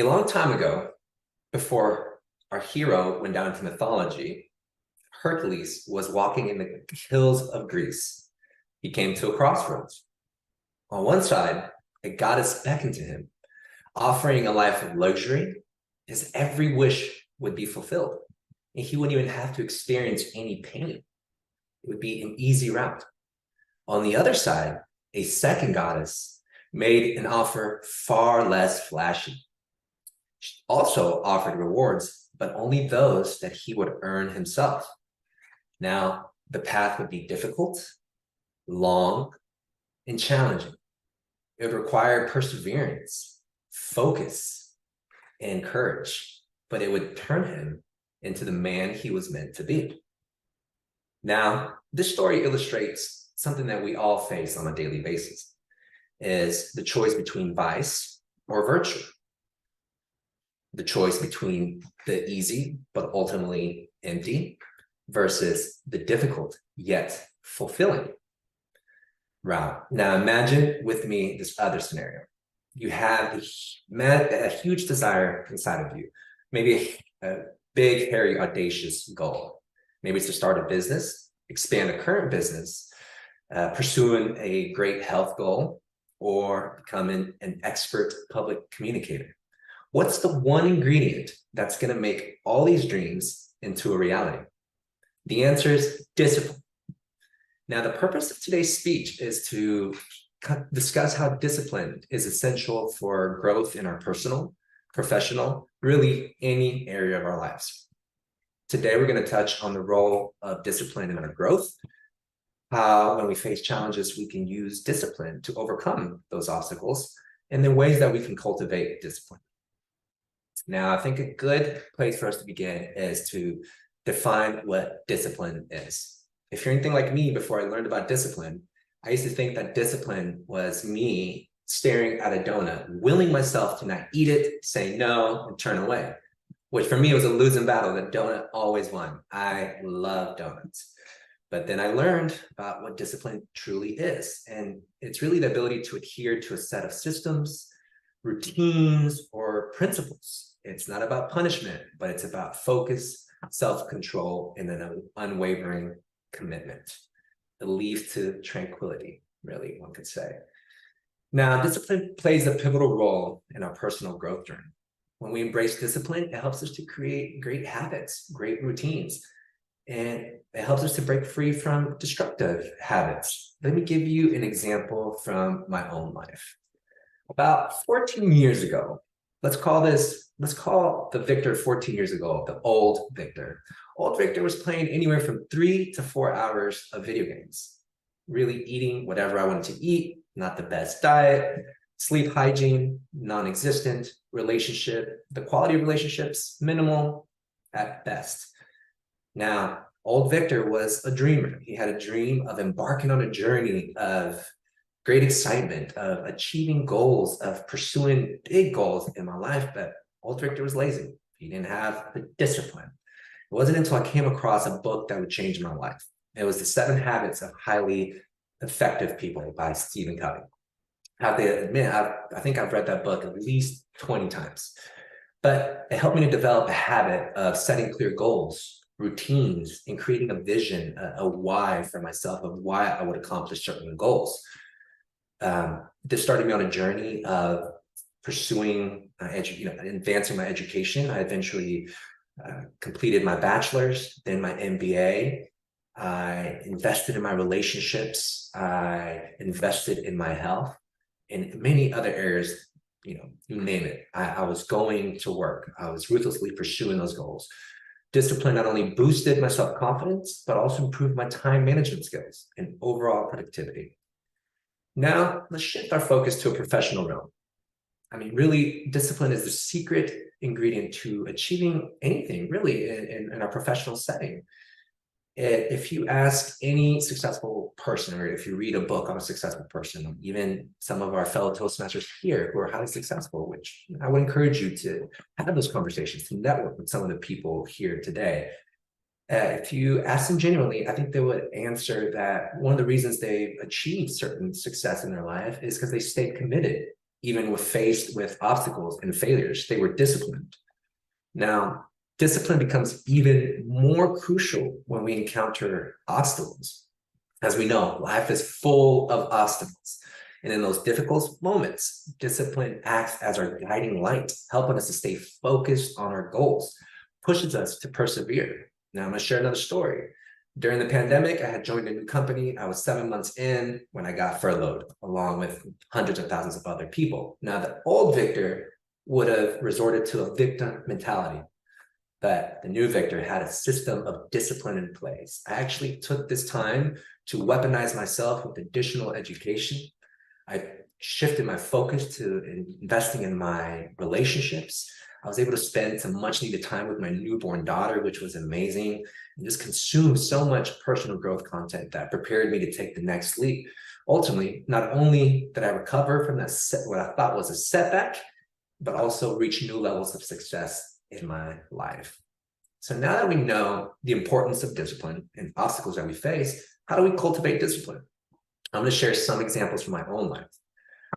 A long time ago, before our hero went down to mythology, Hercules was walking in the hills of Greece. He came to a crossroads. On one side, a goddess beckoned to him, offering a life of luxury. His every wish would be fulfilled, and he wouldn't even have to experience any pain. It would be an easy route. On the other side, a second goddess made an offer far less flashy. She also offered rewards, but only those that he would earn himself. Now, the path would be difficult, long, and challenging. It would require perseverance, focus, and courage, but it would turn him into the man he was meant to be. Now, this story illustrates something that we all face on a daily basis, is the choice between vice or virtue. The choice between the easy but ultimately empty versus the difficult yet fulfilling route. Now imagine with me this other scenario. You have a huge desire inside of you, maybe a big, hairy, audacious goal. Maybe it's to start a business, expand a current business, pursuing a great health goal, or becoming an expert public communicator. What's the one ingredient that's going to make all these dreams into a reality? The answer is discipline. Now, the purpose of today's speech is to discuss how discipline is essential for growth in our personal, professional, really any area of our lives. Today, we're going to touch on the role of discipline in our growth, how when we face challenges, we can use discipline to overcome those obstacles, and the ways that we can cultivate discipline. Now, I think a good place for us to begin is to define what discipline is. If you're anything like me, before I learned about discipline, I used to think that discipline was me staring at a donut, willing myself to not eat it, say no, and turn away, which for me was a losing battle. The donut always won. I love donuts. But then I learned about what discipline truly is. And it's really the ability to adhere to a set of systems, routines, or principles. It's not about punishment, but it's about focus, self-control, and an unwavering commitment. It leads to tranquility, really, one could say. Now, discipline plays a pivotal role in our personal growth journey. When we embrace discipline, it helps us to create great habits, great routines, and it helps us to break free from destructive habits. Let me give you an example from my own life. About 14 years ago, let's call the Victor 14 years ago, the old Victor. Old Victor was playing anywhere from 3 to 4 hours of video games, really eating whatever I wanted to eat, not the best diet, sleep hygiene, non-existent, the quality of relationships, minimal at best. Now, old Victor was a dreamer. He had a dream of embarking on a journey of great excitement, of achieving goals, of pursuing big goals in my life, but old Victor was lazy. He didn't have the discipline. It wasn't until I came across a book that would change my life. It was The 7 Habits of Highly Effective People by Stephen Covey. I have to admit, I think I've read that book at least 20 times, but it helped me to develop a habit of setting clear goals, routines, and creating a vision, a why for myself of why I would accomplish certain goals. This started me on a journey of pursuing, advancing my education. I eventually completed my bachelor's, then my MBA. I invested in my relationships. I invested in my health and many other areas, you name it. I was going to work. I was ruthlessly pursuing those goals. Discipline not only boosted my self-confidence, but also improved my time management skills and overall productivity. Now, let's shift our focus to a professional realm. I mean, really, discipline is the secret ingredient to achieving anything, really, in our professional setting. If you ask any successful person, or if you read a book on a successful person, even some of our fellow Toastmasters here who are highly successful, which I would encourage you to have those conversations, to network with some of the people here today. If you ask them genuinely, I think they would answer that one of the reasons they've achieved certain success in their life is because they stayed committed even when faced with obstacles and failures, they were disciplined. Now, discipline becomes even more crucial when we encounter obstacles. As we know, life is full of obstacles. And in those difficult moments, discipline acts as our guiding light, helping us to stay focused on our goals, pushes us to persevere. Now, I'm going to share another story. During the pandemic, I had joined a new company. I was 7 months in when I got furloughed, along with hundreds of thousands of other people. Now, the old Victor would have resorted to a victim mentality, but the new Victor had a system of discipline in place. I actually took this time to weaponize myself with additional education. I shifted my focus to investing in my relationships. I was able to spend some much needed time with my newborn daughter, which was amazing, and just consumed so much personal growth content that prepared me to take the next leap. Ultimately, not only did I recover from that what I thought was a setback, but also reach new levels of success in my life. So now that we know the importance of discipline and obstacles that we face, how do we cultivate discipline? I'm going to share some examples from my own life.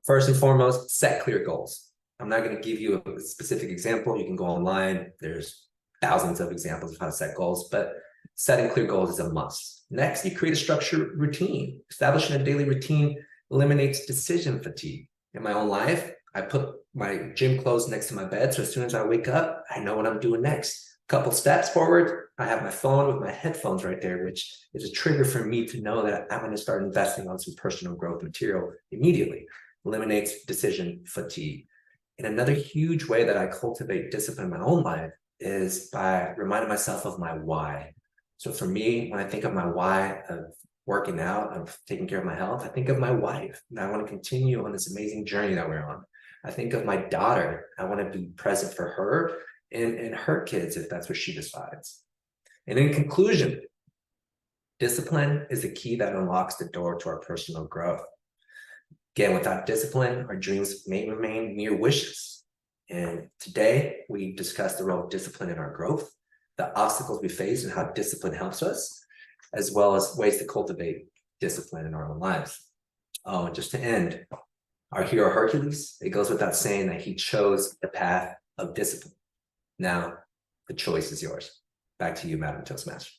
First and foremost, set clear goals. I'm not going to give you a specific example. You can go online. There's thousands of examples of how to set goals, but setting clear goals is a must. Next, you create a structured routine. Establishing a daily routine eliminates decision fatigue. In my own life, I put my gym clothes next to my bed, so as soon as I wake up, I know what I'm doing next. Couple steps forward, I have my phone with my headphones right there, which is a trigger for me to know that I'm going to start investing on some personal growth material immediately. Eliminates decision fatigue. And another huge way that I cultivate discipline in my own life is by reminding myself of my why. So for me, when I think of my why of working out, of taking care of my health, I think of my wife, and I want to continue on this amazing journey that we're on. I think of my daughter. I want to be present for her and her kids if that's what she decides. And in conclusion, discipline is the key that unlocks the door to our personal growth. Again, without discipline, our dreams may remain mere wishes. And today, we discussed the role of discipline in our growth, the obstacles we face and how discipline helps us, as well as ways to cultivate discipline in our own lives. Oh, and just to end, our hero Hercules, it goes without saying that he chose the path of discipline. Now, the choice is yours. Back to you, Madam Toastmaster.